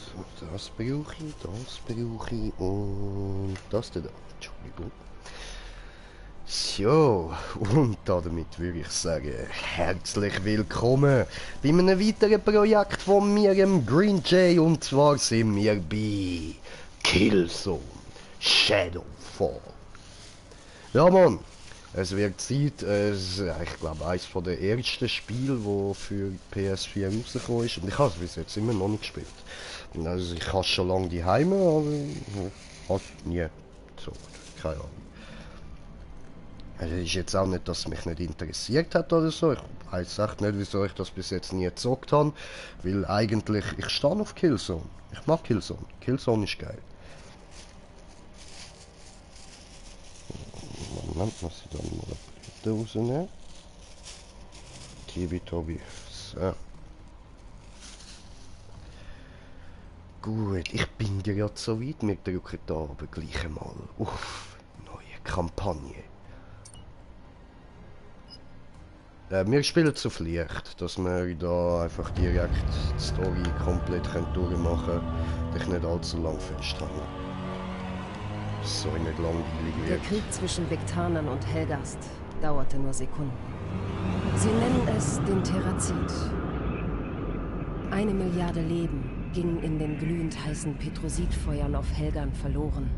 So, das brauche ich und das da. Entschuldigung. So, und damit würde ich sagen, herzlich willkommen bei einem weiteren Projekt von mir, dem Green Jay, und zwar sind wir bei Killzone Shadowfall. Ja Mann, es wird Zeit, es ist, ich glaube, eines der ersten Spiele, die für PS4 rausgekommen ist, und ich habe es bis jetzt immer noch nicht gespielt. Also ich habe es schon lange daheim, aber halt nie so, keine Ahnung. Also ist jetzt auch nicht, dass es mich nicht interessiert hat oder so. Ich weiß echt nicht, wieso ich das bis jetzt nie gezockt habe. Weil eigentlich, ich stehe auf Killzone. Ich mag Killzone. Killzone ist geil. Moment, muss ich dann mal eine Platte rausnehmen. Tibi-Tobi. So. Gut, ich bin gerade so weit. Wir drücken da aber gleich einmal auf neue Kampagne. Wir spielen zu Pflicht, dass wir da einfach direkt die Story komplett durchmachen können, dich nicht allzu lang festhalten. So nicht langweilig Der wird. Krieg zwischen Vektanern und Helgast dauerte nur Sekunden. Sie nennen es den Terrazit. 1 Milliarde Leben gingen in den glühend heißen Petrositfeuern auf Helgern verloren.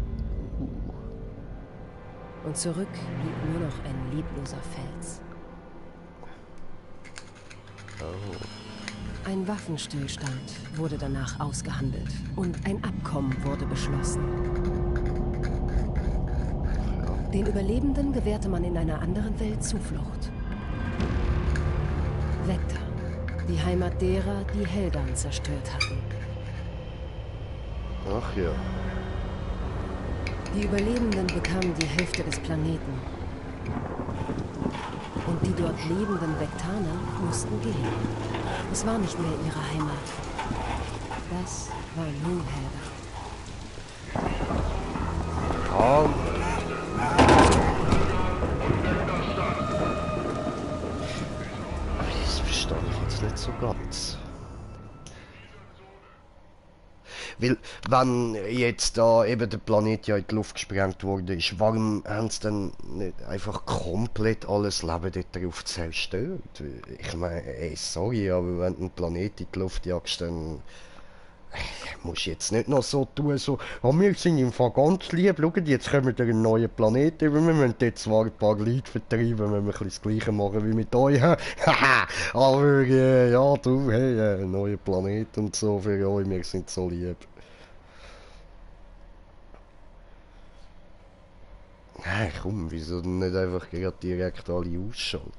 Und zurück blieb nur noch ein lebloser Fels. Ein Waffenstillstand wurde danach ausgehandelt und ein Abkommen wurde beschlossen. Den Überlebenden gewährte man in einer anderen Welt Zuflucht. Vekta, die Heimat derer, die Helgern zerstört hatten. Ach ja. Die Überlebenden bekamen die Hälfte des Planeten. Und die dort lebenden Vektaner mussten gehen. Es war nicht mehr ihre Heimat. Das war nun Helga. Ah. Das verstehe ich jetzt nicht so ganz. Weil, wenn jetzt da eben der Planet ja in die Luft gesprengt wurde, ist, warum haben sie dann nicht einfach komplett alles Leben dort drauf zerstört? Ich meine, ey, sorry, aber wenn du einen Planet in die Luft jagst, dann musst du jetzt nicht noch so tun, so, oh, wir sind im Fall ganz lieb, schaut, jetzt kommen wir einen neuen Planeten über, wir müssen dort zwar ein paar Leute vertreiben, wenn wir ein bisschen das Gleiche machen wie mit euch, haha, aber ja, du, hey, neuer Planet und so für euch, wir sind so lieb. Hey, komm, wieso denn nicht einfach gerade direkt alle ausschalten?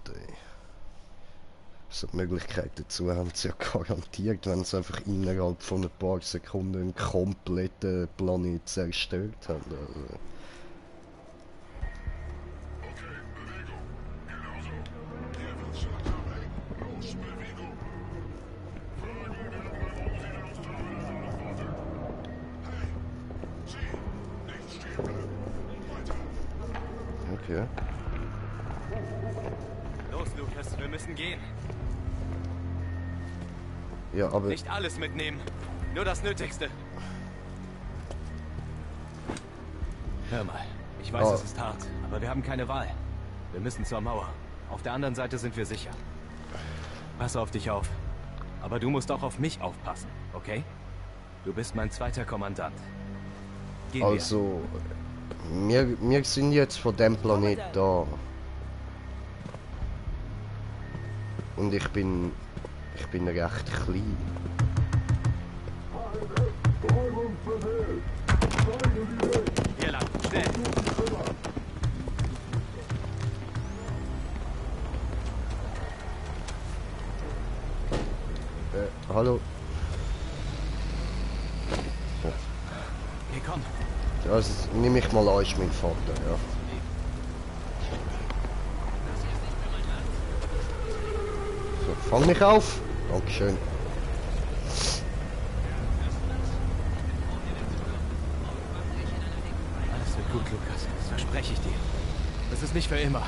So die Möglichkeit dazu haben sie ja garantiert, wenn sie einfach innerhalb von ein paar Sekunden einen kompletten Planet zerstört haben. Also. Okay. Los, Lukas, wir müssen gehen. Ja, aber... Nicht alles mitnehmen, nur das Nötigste. Hör mal, ich weiß, es ist hart, aber wir haben keine Wahl. Wir müssen zur Mauer. Auf der anderen Seite sind wir sicher. Pass auf dich auf. Aber du musst auch auf mich aufpassen, okay? Du bist mein zweiter Kommandant. Gehen also, wir sind jetzt von dem Planet da. Und ich bin recht klein. Hier lang, schnell! Hallo. Hey, komm! Das nehme ich mal an, ist mein Vater, ja. So, fang mich auf! Dankeschön. Alles wird gut, Lukas. Das verspreche ich dir. Das ist nicht für immer.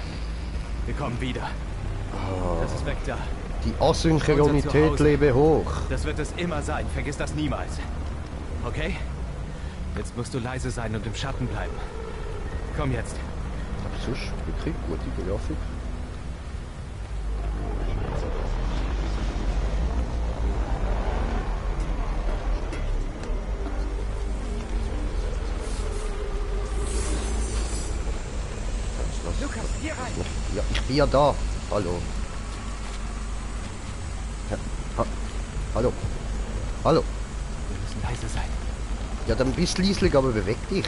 Wir kommen wieder. Das ist weg da. Die Asynchronität lebe hoch. Das wird es immer sein. Vergiss das niemals. Okay? Jetzt musst du leise sein und im Schatten bleiben. Komm jetzt. Aber sonst wirklich gute Grafik. Lukas, hier rein. Ja, ich bin ja da. Hallo. Ja, hallo. Hallo. Wir müssen leise sein. Ja, dann bist leislich, aber beweg dich.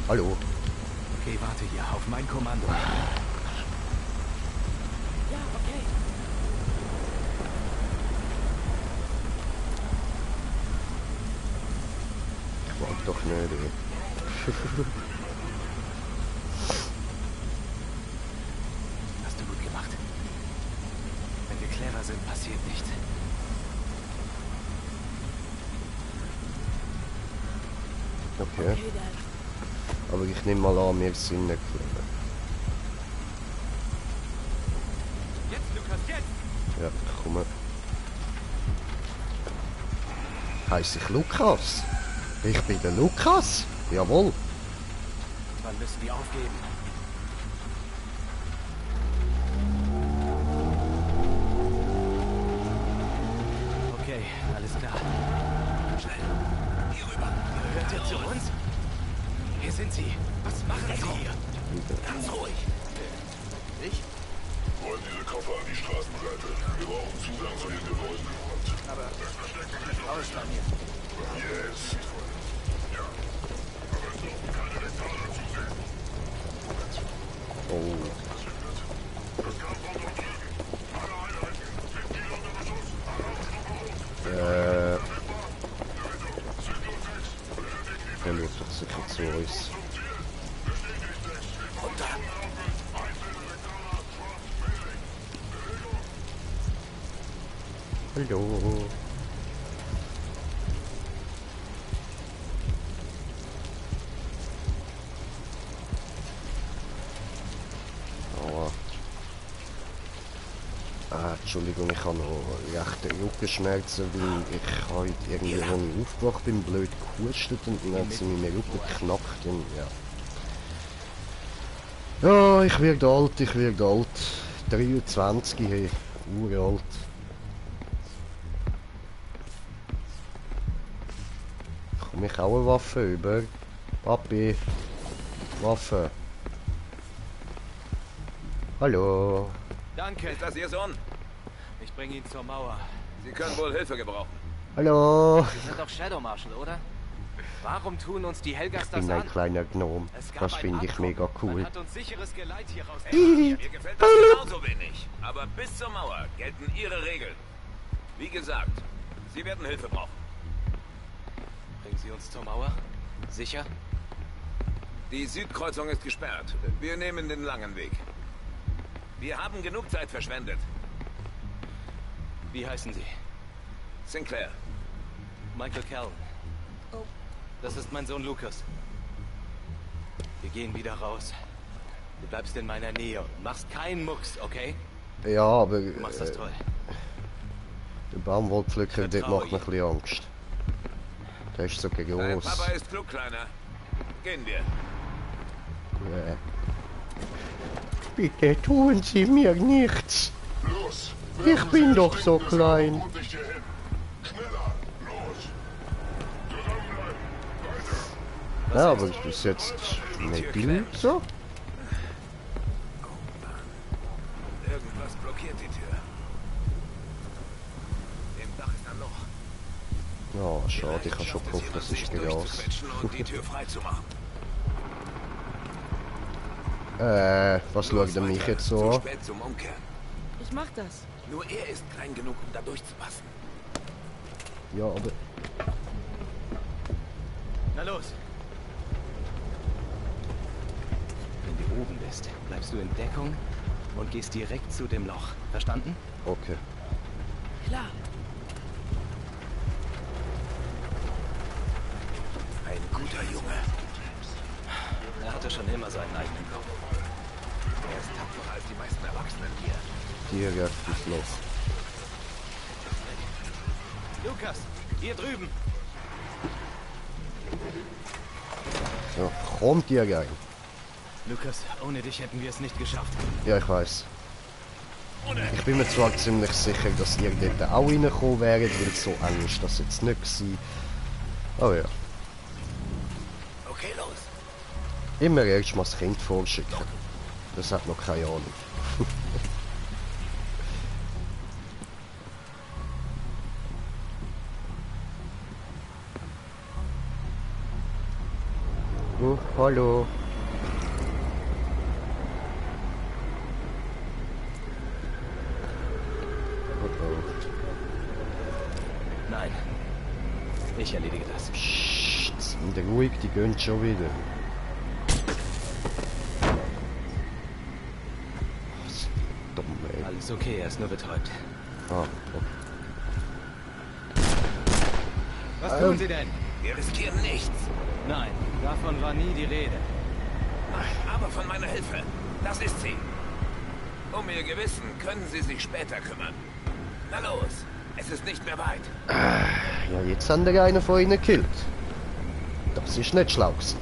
Hallo. Okay, warte hier. Auf mein Kommando. Ja, okay. Ich warte doch nicht, ey. Hast du gut gemacht. Wenn wir clever sind, passiert nichts. Okay. Okay, Dad. Aber ich nehme mal an, wir sind nicht clever. Jetzt, Lukas, jetzt! Ja, komm. Heiss ich Lukas? Ich bin der Lukas? Jawohl. Wann müssen wir aufgeben? Okay, alles klar. Schnell. Hier rüber. Gehört ihr zu uns? Hier sind sie. Was machen sie hier? Ganz ruhig. Ich? Wollen diese Koffer an die Straßenseite. Wir brauchen Zugang zu den Gebäuden. Aber raus bei mir. Jetzt. Ja. Aber es dürfen keine Reporter zu sehen. Oh. Das Kampfbau noch drüben. Alle Einheiten. 10 Kilo unter Beschuss. Der schaut doch sicher zu uns. Hallo. Aua. Entschuldigung, ich habe noch rechte Rückenschmerzen, weil ich heute irgendwie, als ich aufgewacht bin, blöd gehustet und dann hat sie mir Rücken geknackt und ja. Ja, ich werde alt, ich werde alt. 23, hey, uralt. Komm ich auch eine Waffe über? Papi, Waffe. Hallo. Danke. Ist das Ihr Sohn? Ich bringe ihn zur Mauer. Sie können wohl Hilfe gebrauchen. Hallo. Sie sind doch Shadow Marshal, oder? Warum tun uns die Helgas Ich das bin ein an? kleiner Gnome. Es gab Das ein finde ich Abkommen. mega Man cool. hat uns sicheres Geleit hier raus. Mir gefällt das genauso wenig. Aber bis zur Mauer gelten Ihre Regeln. Wie gesagt, Sie werden Hilfe brauchen. Bringen Sie uns zur Mauer? Sicher? Die Südkreuzung ist gesperrt. Wir nehmen den langen Weg. Wir haben genug Zeit verschwendet. Wie heißen Sie? Sinclair. Michael Callan. Oh. Das ist mein Sohn Lucas. Wir gehen wieder raus. Du bleibst in meiner Nähe und machst keinen Mucks, okay? Ja, aber Du machst das toll. der Baumwollpflücker, der Vertraue macht mir ein bisschen Angst. Der ist so Dein groß. Papa ist klug, Kleiner. Gehen wir. Ja. Bitte tun Sie mir nichts. Los! Ich bin doch so klein. Und dich hier hin. Schneller! Los! Zusammenbleiben! Weiter! Ja, aber ich bis jetzt nicht gut so. Irgendwas blockiert die Tür. Im Dach ist ein Loch. Ja, schade, ich habe schon gehofft, das ist Gras. Und die Tür frei zu machen. Was schaut er mich jetzt so Zu an? spät zum Umkehren. Ich mach das. Nur er ist klein genug, um da durchzupassen. Ja, aber... Na los! Wenn du oben bist, bleibst du in Deckung und gehst direkt zu dem Loch. Verstanden? Okay. Klar. Ein guter Junge. Er hatte schon immer seinen eigenen Kopf. Er ist tapferer als die meisten Erwachsenen. Erwachsenen hier. Direkt ins Loch. Lukas, hier drüben. Ja, kommt ihr rein. Lukas, ohne dich hätten wir es nicht geschafft. Ja, ich weiß. Ich bin mir zwar ziemlich sicher, dass ihr dort auch reingekommen wäret, weil so eng ist das jetzt nicht gewesen. Oh ja. Okay, los. Immer erst mal das Kind vorschicken. Das hat noch keine Ahnung. Oh, hallo. Nein. Ich erledige das. Psst, sind ruhig, die gehen schon wieder. Was dumm, ey. Alles okay, er ist nur betäubt. Ah, okay. Was tun Sie denn? Wir riskieren nichts. Nein, davon war nie die Rede. Aber von meiner Hilfe. Das ist sie. Um ihr Gewissen können Sie sich später kümmern. Na los, es ist nicht mehr weit. Ja, jetzt haben wir einen von ihnen gekillt. Das ist nicht schlau gewesen.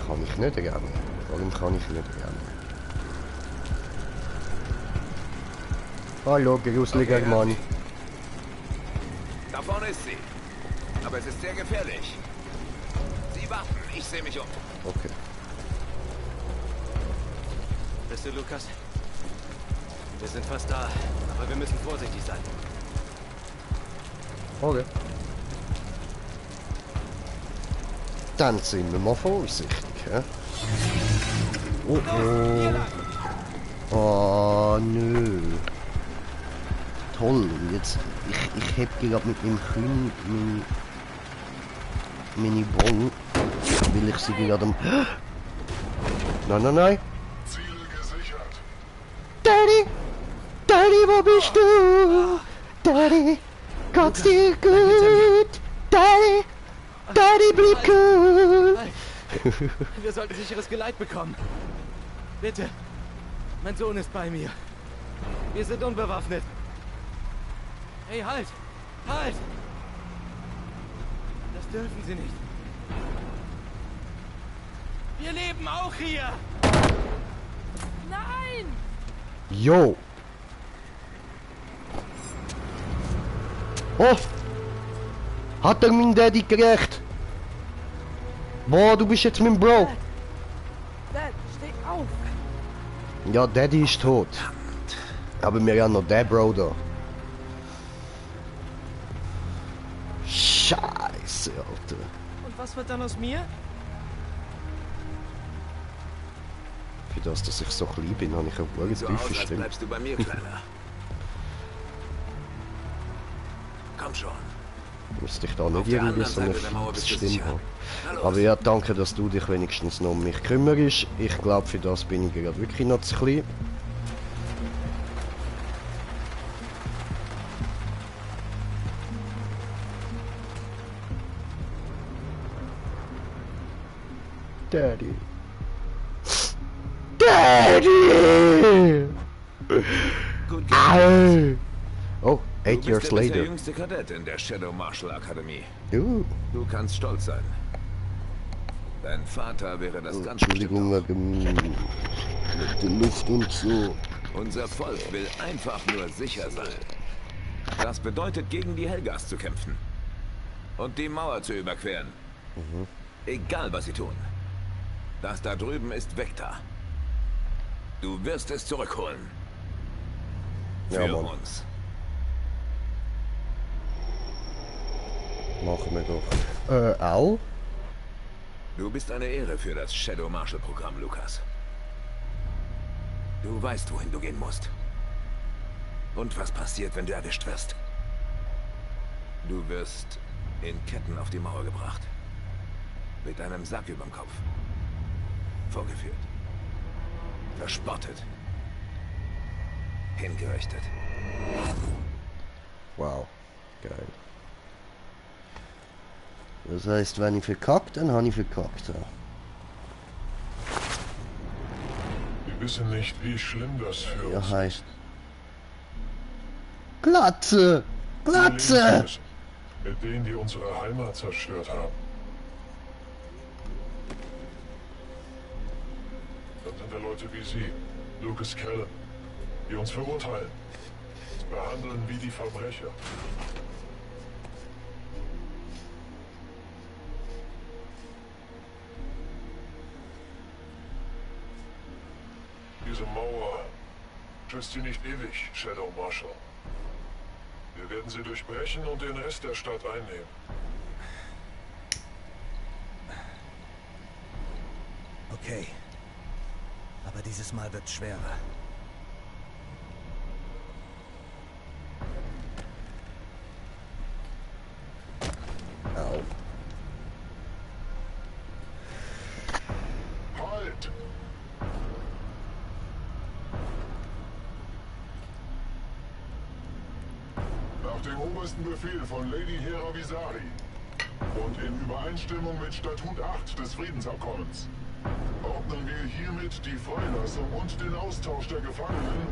Kann ich nicht rennen? Warum kann ich nicht rennen? Hallo, gruseliger Okay, Mann. Da vorne ist sie. Aber es ist sehr gefährlich. Sie warten, ich sehe mich um. Okay. Bist du Lukas? Wir sind fast da, aber wir müssen vorsichtig sein. Okay. Dann sind wir mal vorsichtig, hä? Oh oh. Oh nö. Toll, jetzt ich heb gerade mit dem Kühn meine Bon, will ich sie gerade am... Nein, nein, nein. Ziel gesichert. Daddy! Daddy, wo bist du? Daddy, geht's dir gut? Daddy! Daddy, bleib cool! Wir sollten sicheres Geleit bekommen. Bitte. Mein Sohn ist bei mir. Wir sind unbewaffnet. Hey, halt! Halt! Das dürfen Sie nicht. Wir leben auch hier! Nein! Jo! Oh! Hat er mein Daddy gerecht? Boah, du bist jetzt mein Bro! Dad, steh auf! Ja, Daddy ist tot. Aber wir haben noch den Bro da. Scheiße, Alter. Und was wird dann aus mir? Für das, dass ich so klein bin, habe ich eine gute So tiefe aus, als Stimme. bleibst du bei mir, Kleiner. Komm schon. Müsste ich da nicht Auf der irgendwie anderen so eine Seite der Mauer bist du Stimme sicher. haben. Na los. Aber ja, danke, dass du dich wenigstens noch um mich kümmerst. Ich glaube, für das bin ich gerade wirklich noch zu klein. Daddy. Daddy! Gut Au! Oh, Du 8 bist years der bisher later. jüngste Kadett in der Shadow Marshal Akademie. Du, Du kannst stolz sein. Dein Vater wäre das ganz Entschuldigung, bestimmt wegen mit der Luft und so. auch. Unser Volk will einfach nur sicher sein. Das bedeutet, gegen die Helgas zu kämpfen. Und die Mauer zu überqueren. Egal, was sie tun. Das da drüben ist Vector. Du wirst es zurückholen. Ja, Für Mann. uns. Machen wir doch. Au? Du bist eine Ehre für das Shadow Marshal Programm, Lukas. Du weißt, wohin du gehen musst. Und was passiert, wenn du erwischt wirst. Du wirst in Ketten auf die Mauer gebracht. Mit einem Sack überm Kopf. Vorgeführt. Verspottet. Hingerichtet. Wow. Geil. Das heißt, wenn ich verkackt, dann habe ich verkackt. Ja. Wir wissen nicht, wie schlimm das für Ja, uns heißt. Glatze! Glatze! ist. Mit denen, die unsere Heimat zerstört haben. Dann sind da Leute wie Sie, Lucas Callan, die uns verurteilen, uns behandeln wie die Verbrecher. Diese Mauer schützt sie nicht ewig, Shadow Marshal. Wir werden sie durchbrechen und den Rest der Stadt einnehmen. Okay. Aber dieses Mal wird schwerer. Au. Halt! Nach dem obersten Befehl von Lady Hera Visari und in Übereinstimmung mit Statut 8 des Friedensabkommens ordnen wir hiermit die Freilassung und den Austausch der Gefangenen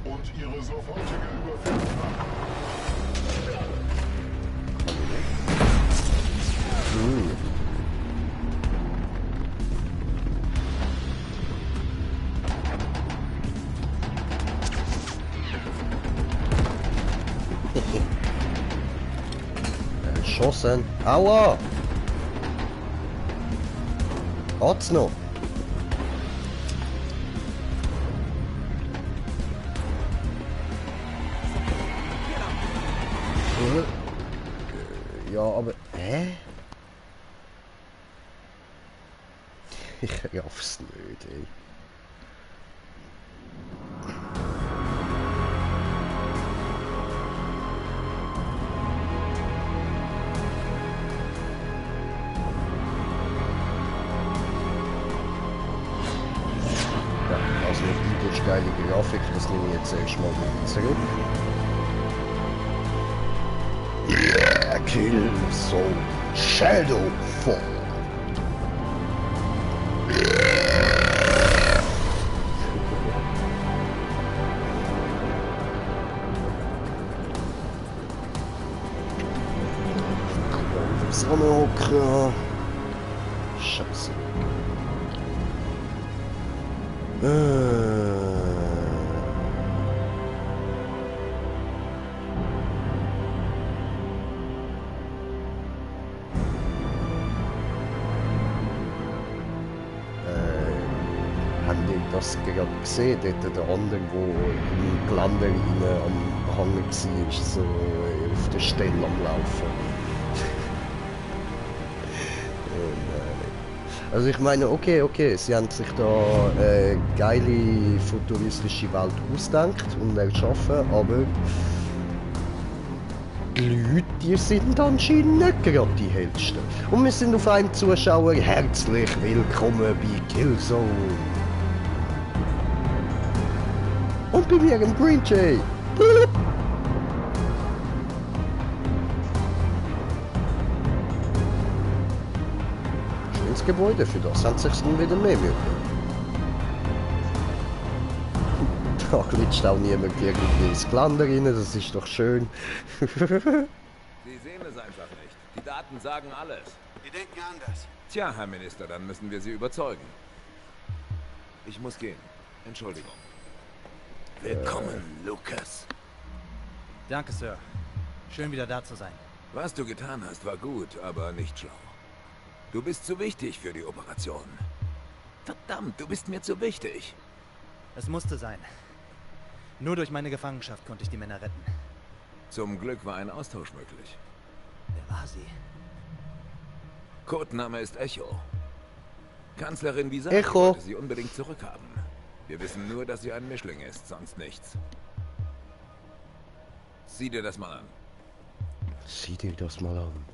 und ihre sofortige Überführung an. Erschossen. Aua! Hat's noch? Ja, aber... Hä? Ich raff's nicht, ey. Ja, also eine übelst geile Grafik, das nehme ich jetzt erstmal wieder zurück. Yeah, Killzone Shadowfall. Sonne hocken. Scheiße. Haben die das gerade gesehen? Dort der andere, wo im Gelände rein am Hang war, so auf der Stelle am Laufen. Also ich meine, okay, sie haben sich da eine geile futuristische Welt ausgedacht und erschaffen, aber die Leute, die sind anscheinend nicht gerade die hellsten. Und wir sind auf einen Zuschauer herzlich willkommen bei Killzone. Und bei mir im Green Jay. Schönes Gebäude, für das haben sich dann wieder mehr Mühe. Da glitscht auch niemand irgendwie ins Gelände rein, das ist doch schön. Sie sehen es einfach nicht. Die Daten sagen alles. Wir denken anders. Tja, Herr Minister, dann müssen wir Sie überzeugen. Ich muss gehen. Entschuldigung. Willkommen, Lucas. Danke, Sir. Schön wieder da zu sein. Was du getan hast, war gut, aber nicht schlau. Du bist zu wichtig für die Operation. Verdammt, du bist mir zu wichtig. Es musste sein. Nur durch meine Gefangenschaft konnte ich die Männer retten. Zum Glück war ein Austausch möglich. Wer war sie? Codename ist Echo. Kanzlerin Visari Echo. wollte sie unbedingt zurückhaben. Wir wissen nur, dass sie ein Mischling ist, sonst nichts. Sieh dir das mal an. Sieh dir das mal an.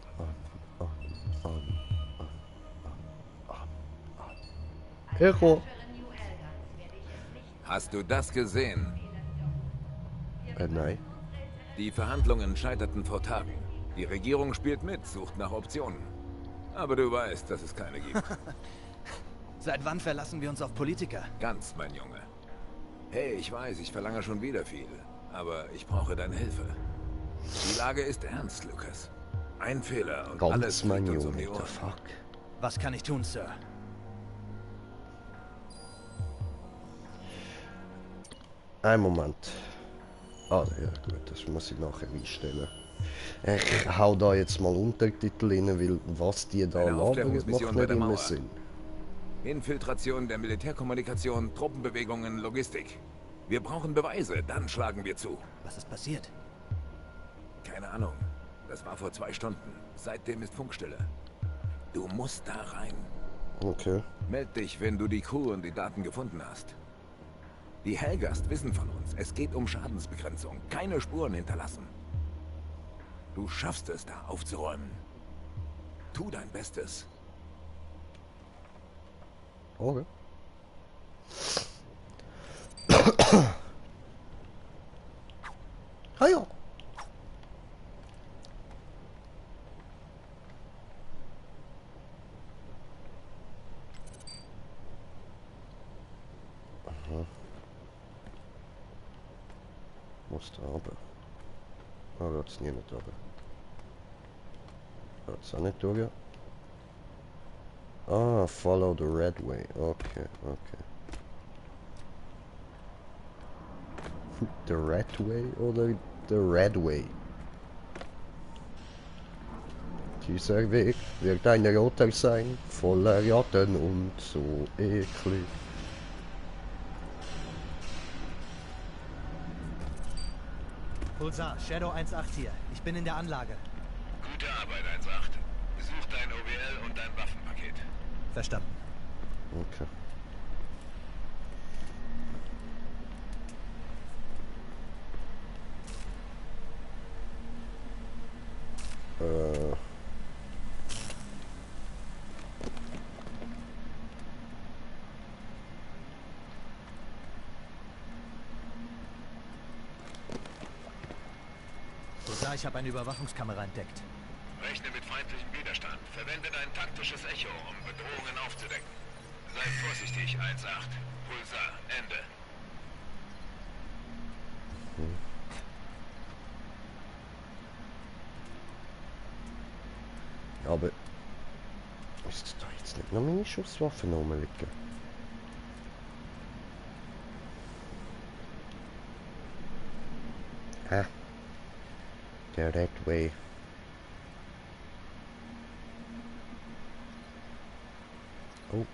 Echo. Hast du das gesehen? Nein. Die Verhandlungen scheiterten vor Tagen. Die Regierung spielt mit, sucht nach Optionen. Aber du weißt, dass es keine gibt. Seit wann verlassen wir uns auf Politiker? Ganz, mein Junge. Hey, ich weiß, ich verlange schon wieder viel. Aber ich brauche deine Hilfe. Die Lage ist ernst, Lucas. Ein Fehler und alles Ganz, mein fliegt uns um Junge, die the Ohren. fuck. Was kann ich tun, Sir? Ein Moment. Ah, ja gut, das muss ich nachher einstellen. Ich hau da jetzt mal Untertitel rein, weil was die da Eine labern, Aufklärungsmission macht bei nicht der immer Mauer. Sinn. Infiltration der Militärkommunikation, Truppenbewegungen, Logistik. Wir brauchen Beweise, dann schlagen wir zu. Was ist passiert? Keine Ahnung. Das war vor 2 Stunden. Seitdem ist Funkstille. Du musst da rein. Okay. Meld dich, wenn du die Crew und die Daten gefunden hast. Die Helgast wissen von uns. Es geht um Schadensbegrenzung. Keine Spuren hinterlassen. Du schaffst es, da aufzuräumen. Tu dein Bestes. Okay. Ah ja. Aha. Muss da runter. Ah, geht's nie nicht runter. Geht's auch nicht durch? Ah, follow the red way. Okay, okay. The red way oder the red way? Dieser Weg wird ein roter sein, voller Ratten und so eklig. Pulsar, Shadow 1-8 hier. Ich bin in der Anlage. Gute Arbeit, 1-8. Besuch dein OWL und dein Waffenpaket. Verstanden. Okay. Pulsar, ich habe eine Überwachungskamera entdeckt. Rechne mit feindlichem Widerstand. Verwende dein taktisches Echo, um Bedrohungen aufzudecken. Sei vorsichtig, 1-8. Pulsar, Ende. Aber ist da jetzt nicht noch meine Schusswaffen rumliegen? Hä? Der Red Way. Oh.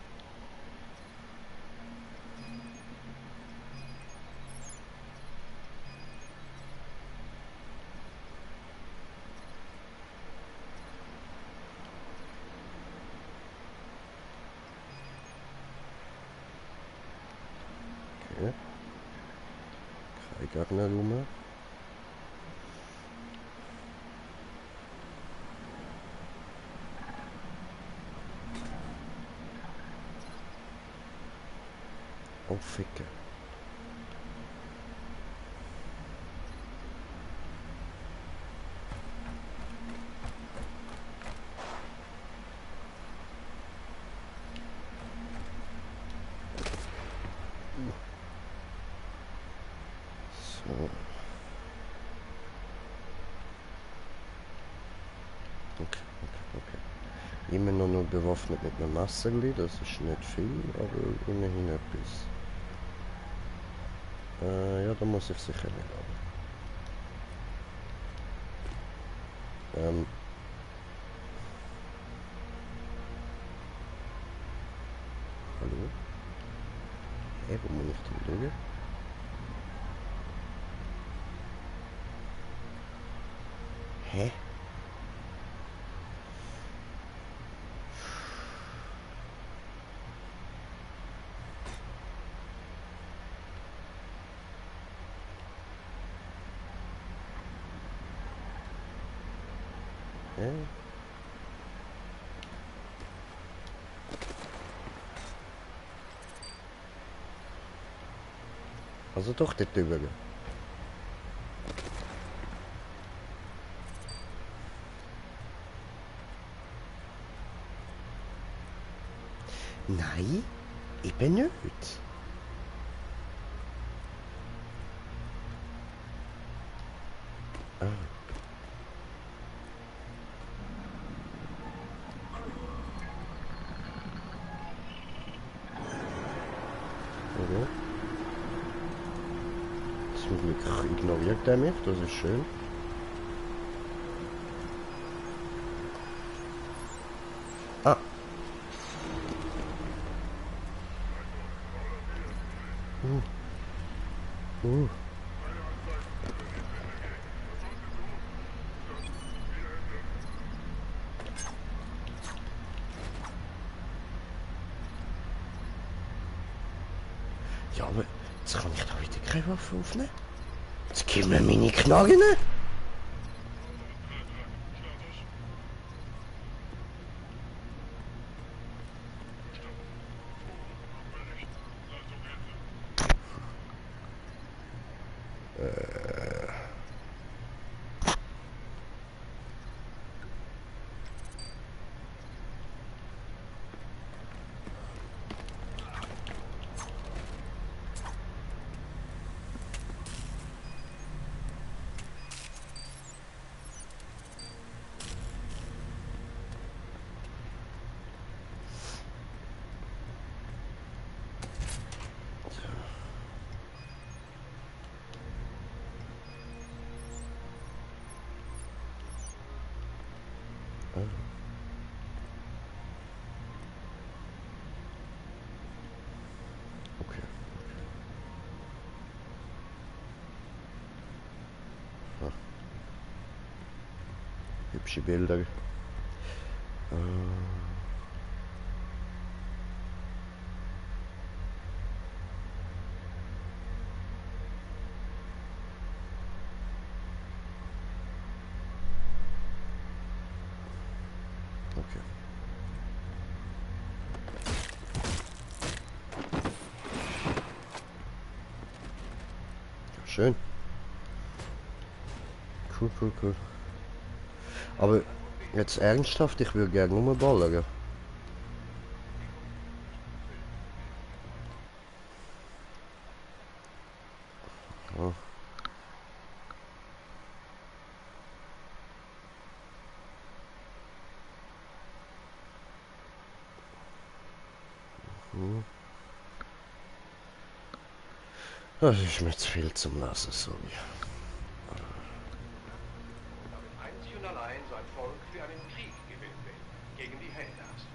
Okay. Kein Gegner rum. Oh, Ficke. So. Okay. Immer noch nur bewaffnet mit einem Messerli, das ist nicht viel, aber immerhin etwas. Ja, da muss ich sicher nicht haben. Hallo? Hä, wo muss ich denn durch? Hä? Hä? Also doch dort drüber. Nein, eben nicht. Ah. Okay. Zum Glück ignoriert er mich, das ist schön. Ah. Ja, aber jetzt kann ich da wieder keine Waffe aufnehmen. Jetzt gib mir meine Knarren. Okay. Ah. Hübsche Bilder. Okay. Ja, schön. Cool, cool, cool. Aber jetzt ernsthaft, ich würde gerne nur ballern. Ja. Das ist mir zu viel zum Lassen, sorry. Einzig und allein sein Volk für einen Krieg gewinnen will, gegen die Helgas.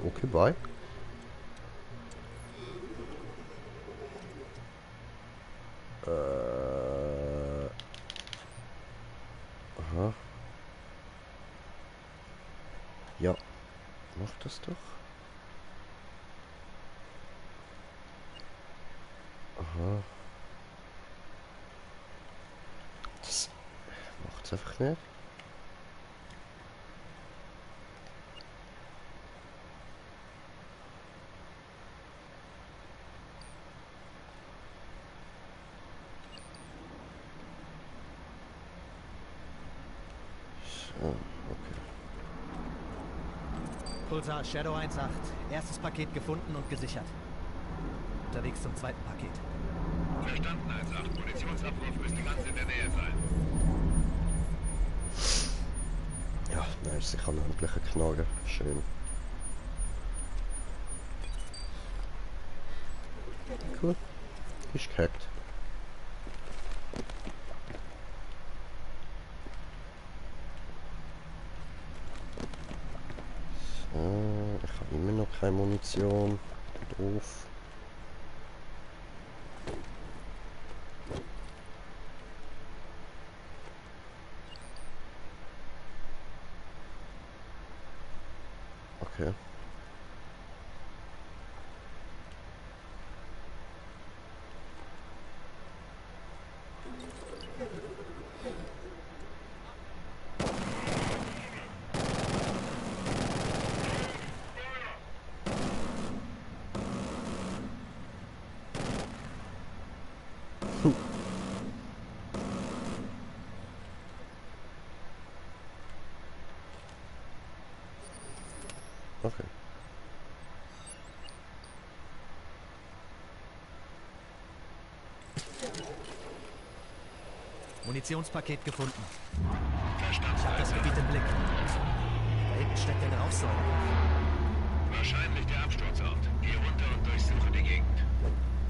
Okay, bye. Aha. Ja, mach das doch. Aha. Das macht's einfach nicht. So, okay. Pulsar Shadow 1-8. Erstes Paket gefunden und gesichert. Unterwegs zum zweiten Paket. Verstanden, 1-8. Munitionsabruf müsste ganz in der Nähe sein. Ja, nice, ich habe endlich einen Knarre. Schön. Cool. Ist gehackt. So, ich habe immer noch keine Munition. Doof. Okay. Okay. Munitionspaket gefunden. Verstanden. Ich habe das Gebiet im Blick. Da hinten steckt eine Rauchsäule. Wahrscheinlich der Absturzort. Geh runter und durchsuche die Gegend.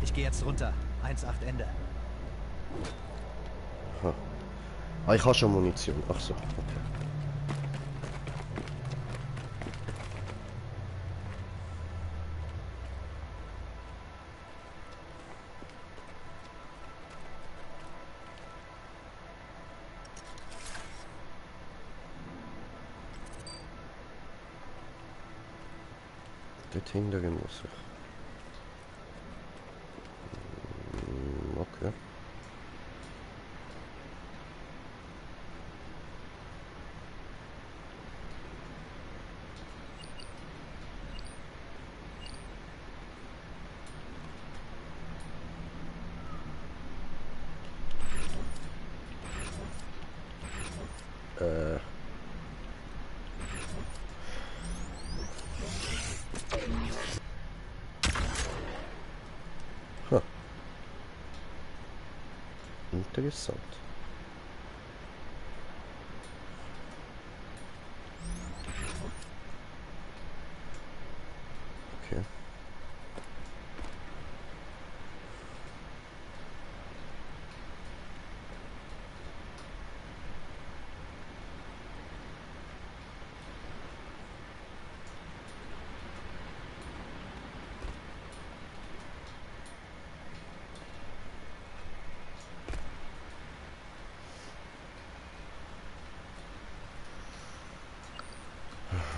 Ich gehe jetzt runter. 1-8 Ende. Aha. Ah, ich habe schon Munition. Ach so, okay. Dort hindern muss ich. Okay. Huh. Interessant. Okay.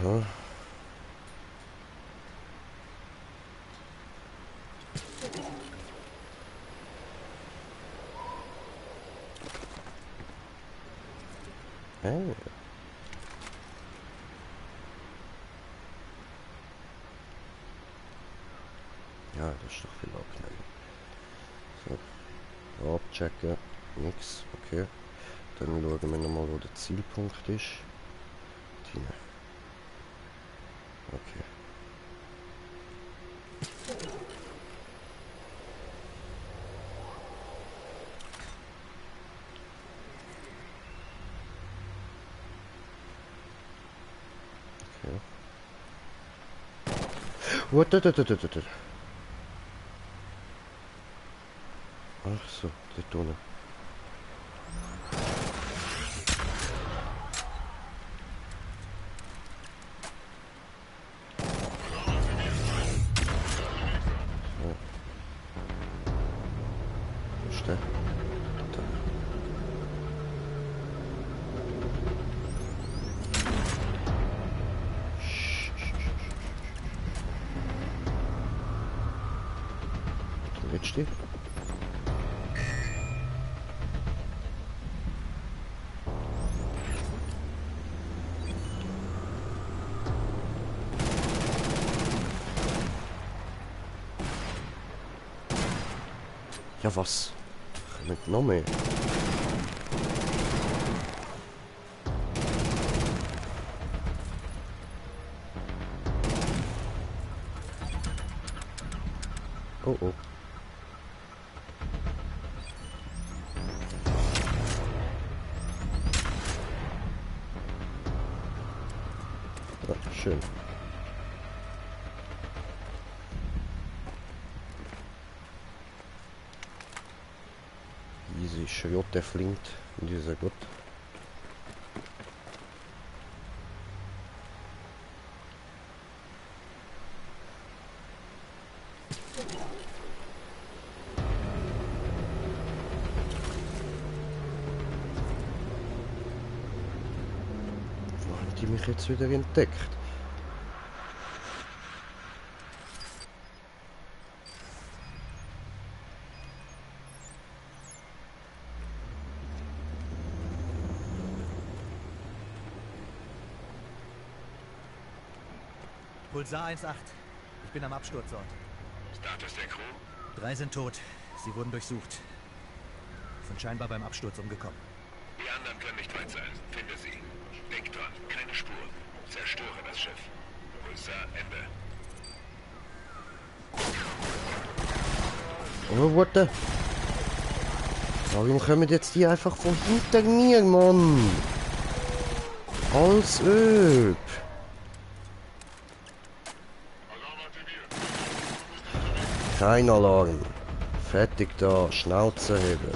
Aha. Hey. Ja, das ist doch viel abnehmen. So. Abchecken. Nix. Okay. Dann schauen wir nochmal, wo der Zielpunkt ist. Hier. Okay. Okay. What? Ach so, dort unten. Da. Der letzte. Ja, was? Mit noch mehr. Oh oh. Ja, schön. Easy Schrott, der flinkt. Dieser gut. Wo haben die mich jetzt wieder entdeckt? Pulsar 1-8. Ich bin am Absturzort. Status der Crew? 3 sind tot. Sie wurden durchsucht. und scheinbar beim Absturz umgekommen. Die anderen können nicht weit sein. Finde sie. Victor, keine Spur. Zerstöre das Schiff. Pulsar, Ende. Oh, what the? Warum kommen jetzt die einfach von hinter mir, Mann? Als öb. Kein Alarm. Fertig da, Schnauze heben.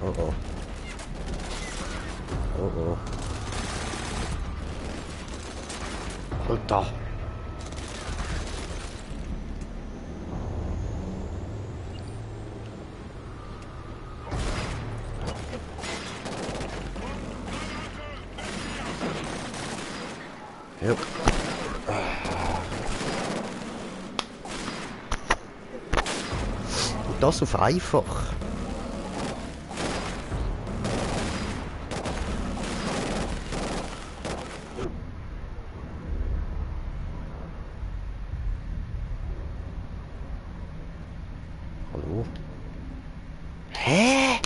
Oh oh. Oh oh. Alter. Ja. Und das auf einfach. Hallo? Hä?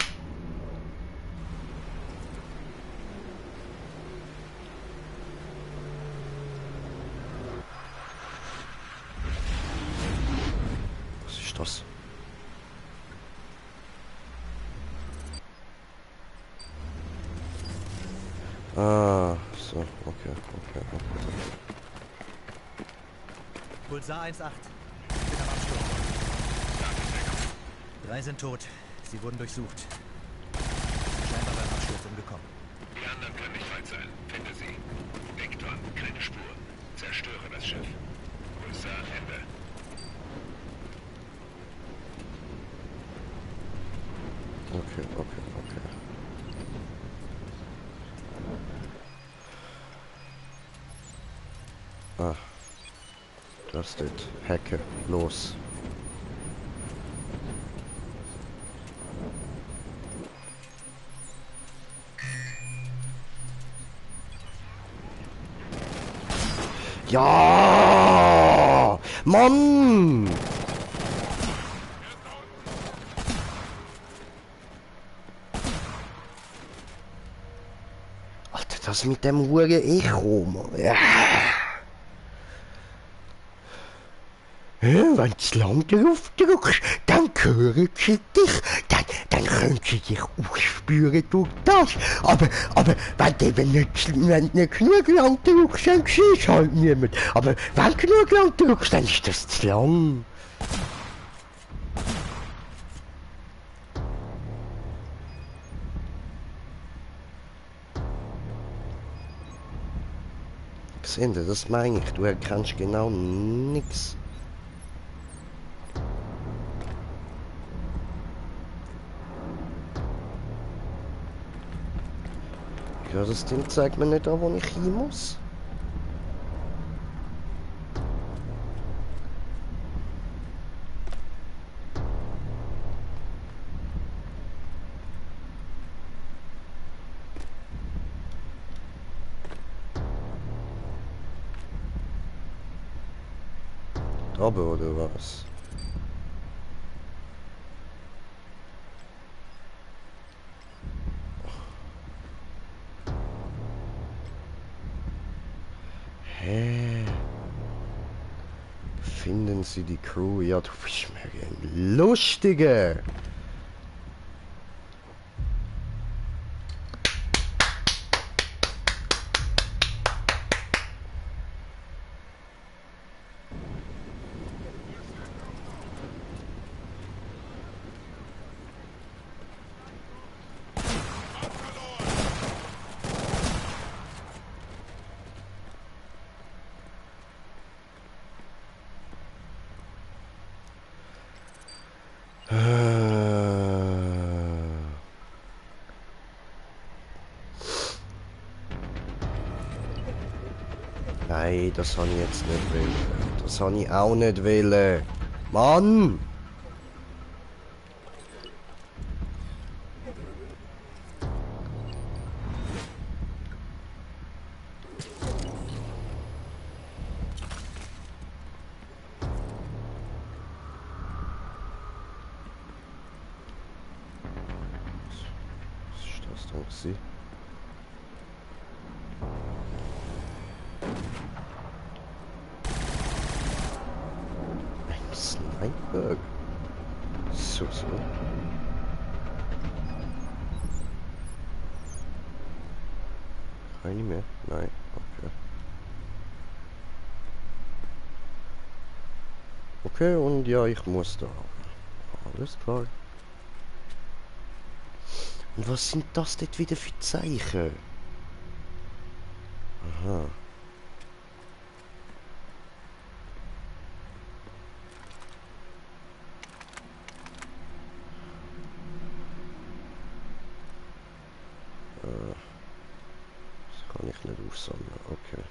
Was ist das? Ah, so, okay. Pulsar 1-8. Ich bin am Absturz. 3 sind tot. Sie wurden durchsucht. Scheinbar beim Absturz umgekommen. Die anderen können nicht weit sein. Finde sie. Victor, keine Spur. Zerstöre das Schiff. Pulsar, Ende. Okay. Ah. Das steht. Hecke. Los. Ja! Mann! Alter, das mit dem Huren Echo, Mann. Ja. Wenn du lang drauf drückst, dann hören sie dich. Dann können sie dich aufspüren durch das. Aber wenn du eben nicht genug lang drückst, dann siehst du halt niemand. Aber wenn du genug lang drückst, dann ist das zu lang. Seht ihr, das meine ich. Du erkennst genau nichts. Ja, das Ding zeigt mir nicht an, wo ich hin muss. Aber oder was? Hä? Finden Sie die Crew? Ja, du bist mir ein Lustiger. Nein, das habe ich jetzt nicht wollen. Das habe ich auch nicht wollen. Mann! dann gewesen? Ein Sniper. So. Keine mehr? Nein, okay. Okay, und ja, ich muss da. Alles klar. Und was sind das dort wieder für Zeichen? Aha. Das kann ich nicht aufsammeln, okay.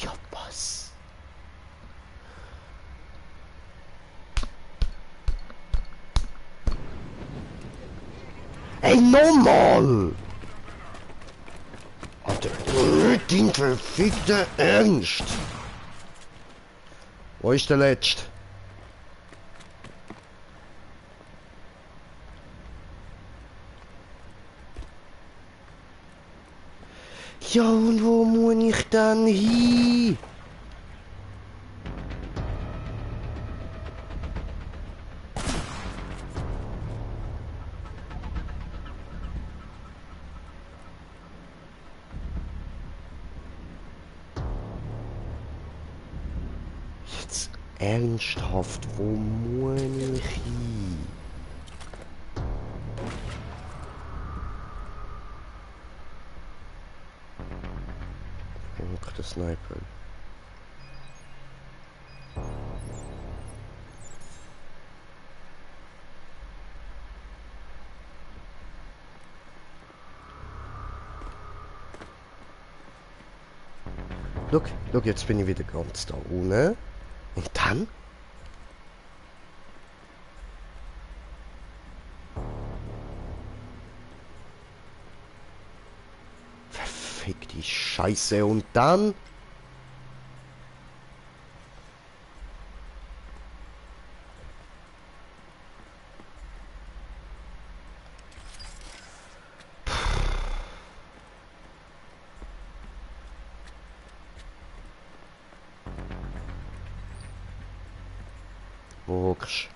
Ja, was? Ey, nochmal! Alter, nicht dein verfickter Ernst! Wo ist der Letzte? Ja, und wo muss ich dann hin? Jetzt ernsthaft, wo muss ich hin? Der Sniper. Look, jetzt bin ich wieder ganz da unten. Und dann? Verfickte Scheiße, und dann? Wo hockst du?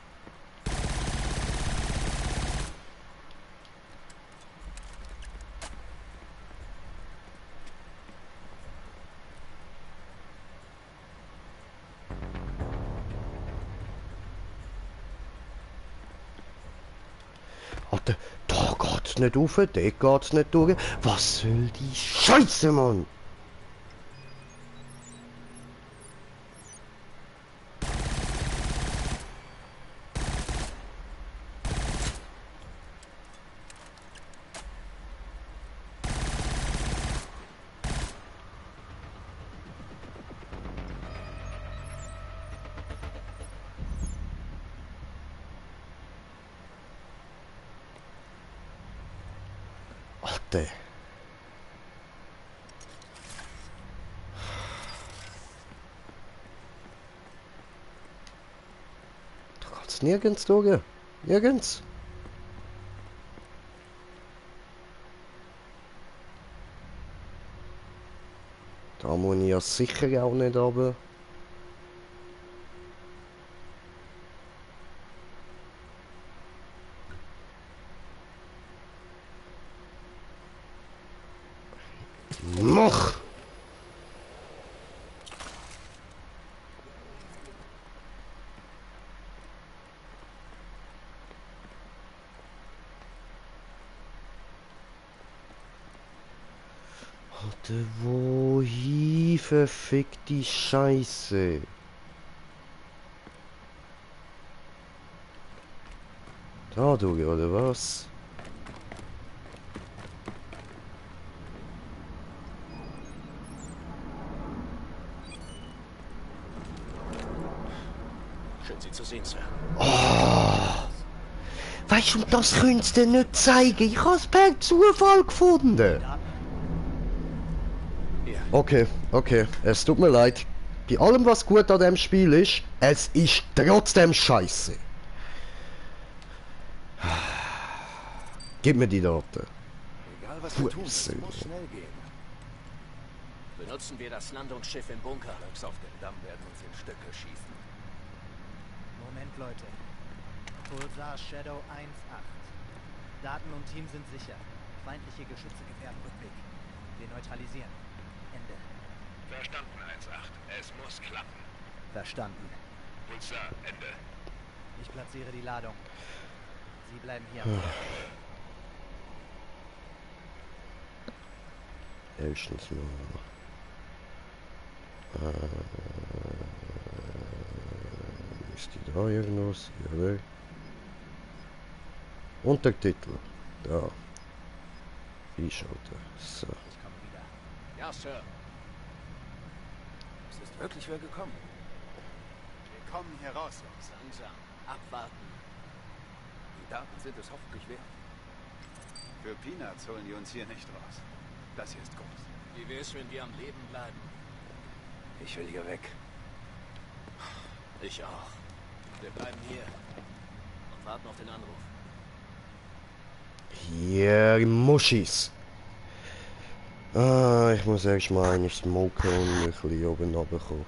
Alter, da geht's nicht rauf, da geht's nicht durch. Was soll die Scheiße, Mann? Alter. Da geht's nirgends durch. Nirgends. Da muss ich ja sicher auch nicht runter. Noch! Alter, wohin verfickt die Scheiße? Da durch, oder was? Schön, Sie zu sehen, Sir. Oh. Weißt du, das könntest du nicht zeigen. Ich hab's per Zufall gefunden. Ja, Okay, okay. Es tut mir leid. Bei allem, was gut an dem Spiel ist, es ist trotzdem scheiße. Gib mir die Daten. Egal was wir tun, es muss schnell gehen. Benutzen wir das Landungsschiff im Bunker. Bleib's auf dem Damm, werden uns in Stücke schießen. Moment, Leute. Pulsar Shadow 1-8. Daten und Team sind sicher. Feindliche Geschütze gefährden Rückweg. Wir neutralisieren. Ende. Verstanden, 1-8. Es muss klappen. Verstanden. Pulsar, Ende. Ich platziere die Ladung. Sie bleiben hier. Erstens mal. Ist die da irgendwas? Ja, Untertitel. Da. Einschalten. So. Ich komme wieder. Ja, Sir. Es ist wirklich wer gekommen. Wir kommen hier raus, Jungs. Langsam. Abwarten. Die Daten sind es hoffentlich wert. Für Peanuts holen die uns hier nicht raus. Das hier ist groß. Wie wär's, wenn wir am Leben bleiben? Ich will hier weg. Ich auch. Wir bleiben hier und warten auf den Anruf. Hier, Muschis. Ich muss erst mal eine smoken und ein bisschen oben runterkommen.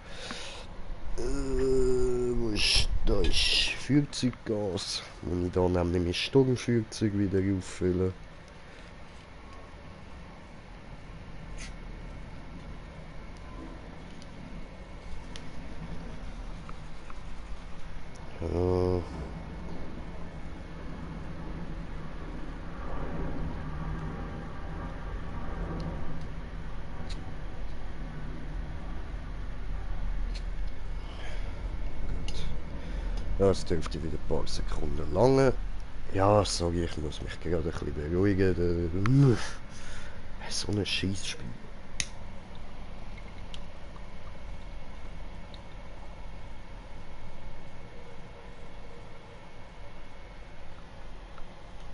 Wo ist das? Feuerzeuggas. Muss ich da nämlich mein Sturmfeuerzeug wieder auffüllen. Ja, es dürfte wieder ein paar Sekunden lange. Ja, sorry, ich muss mich gerade ein bisschen beruhigen. So ein Scheißspiel.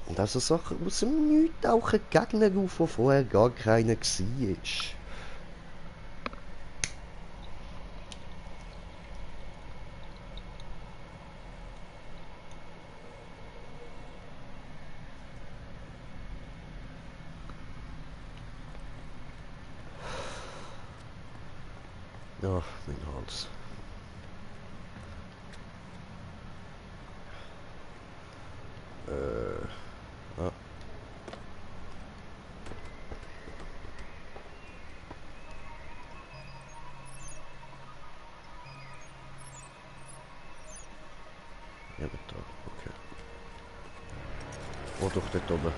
Und also Sachen aus dem Nichts tauchen Gegner auf, wo vorher gar keiner war. Ja, mein Hals. Ah. Ja, mit da, okay. Oh, doch, dort oben.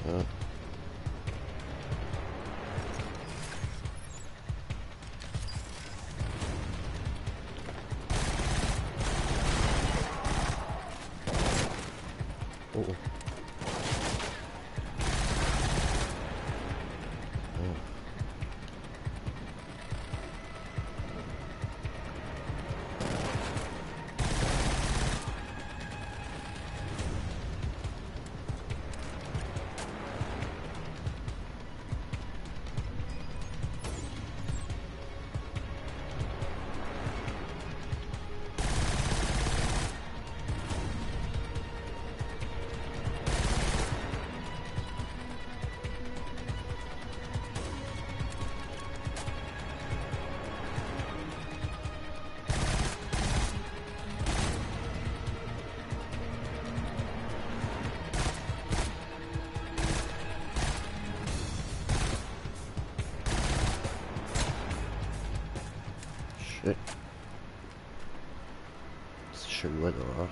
Ja. Oh, oh. Shit. Das ist schon wieder, oder?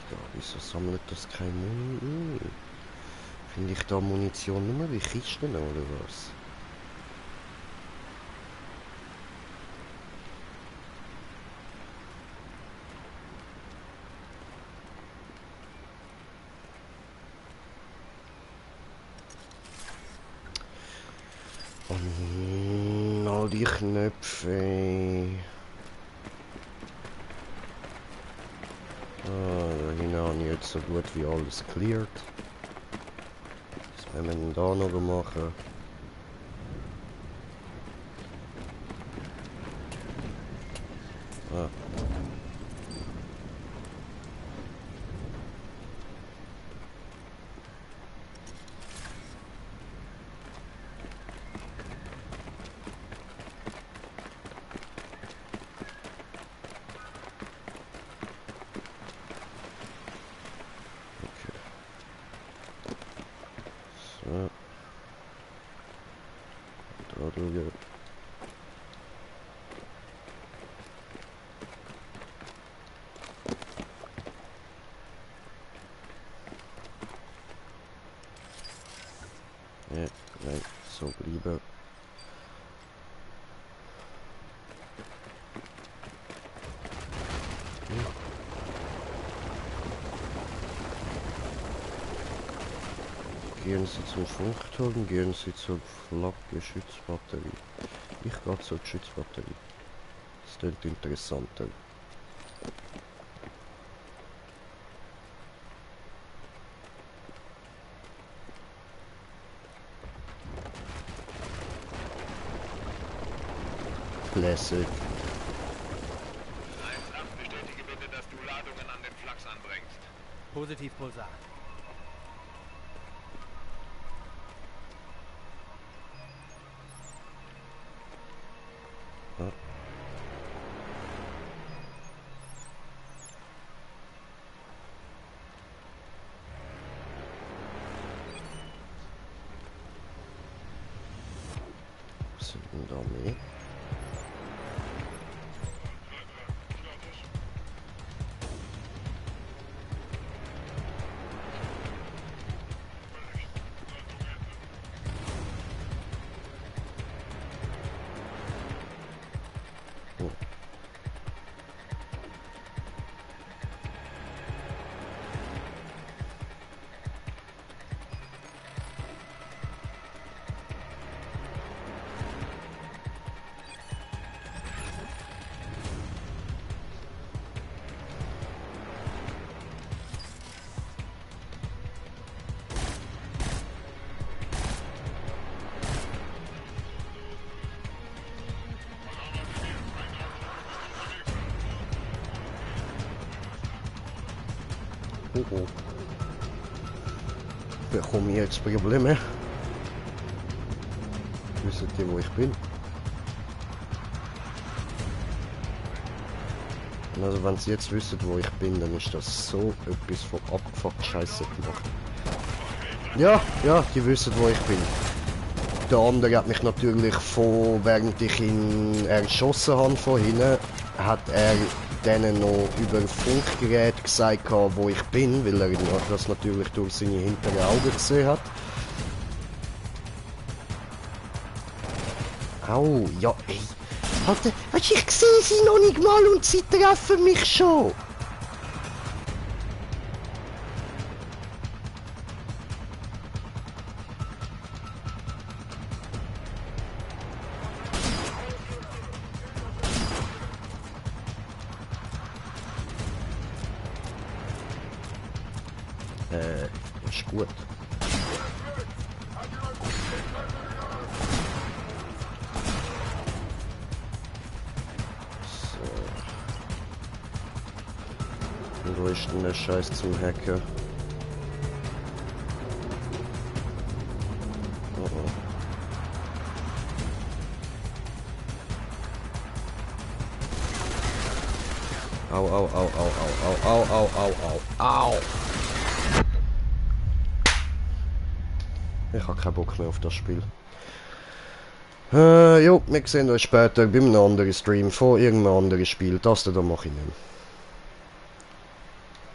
Ja, wieso sammelt das keine Munition? Finde ich da Munition nur wie Kisten oder was? All die Knöpfe. Da hinten habe ich jetzt so gut wie alles cleared. Was werden wir denn da noch machen? Ah. Ja, nein, so bleiben. Gehen Sie zum Funkturm, gehen Sie zur Flakgeschützbatterie. Ich gehe zur Geschützbatterie. Das klingt interessanter. Classic. 1-8, bestätige bitte, dass du Ladungen an den Flachs anbringst. Positiv, Pulsar. Ja. Was sind denn da mehr? Oh oh. Bekomme ich jetzt Probleme? Wisst ihr, wo ich bin? Also wenn Sie jetzt wissen, wo ich bin, dann ist das so etwas von abgefuckt Scheiße gemacht. Ja, die wissen, wo ich bin. Der andere hat mich natürlich während ich ihn erschossen habe von hinten, hat er denen noch über Funkgerät gesagt, wo ich bin, weil er das natürlich durch seine hinteren Augen gesehen hat. Au, ja, ey. Alter, weißt, ich sehe sie noch nicht mal und sie treffen mich schon. Ist gut. So. Wo ist denn der Scheiß zum Hacker? Oh oh. Au, au, au, au, au, au, au, au, au, au. Ich habe keinen Bock mehr auf das Spiel. Jo, wir sehen uns später bei einem anderen Stream von irgendeinem anderen Spiel. Das da mache ich nicht mehr.